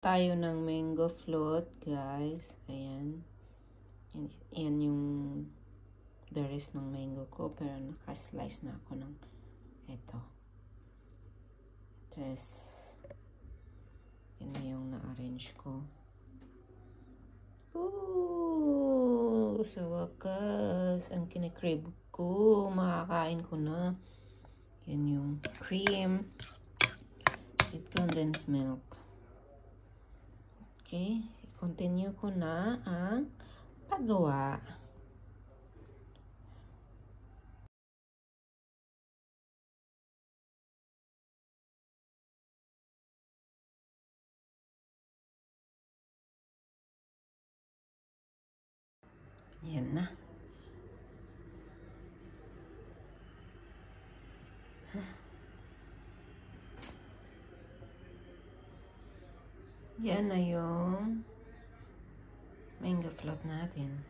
Tayo ng mango float, guys. Ayan. Yan yung the rest ng mango ko. Pero naka-slice na ako ng ito. Tapos, yan na yung na-arrange ko. Ooh! Sa wakas, ang kinikrib ko. Makakain ko na. Yan yung cream with condensed milk. Okay, continue ko na ang paggawa. Yan na. Yan na yung mango float natin.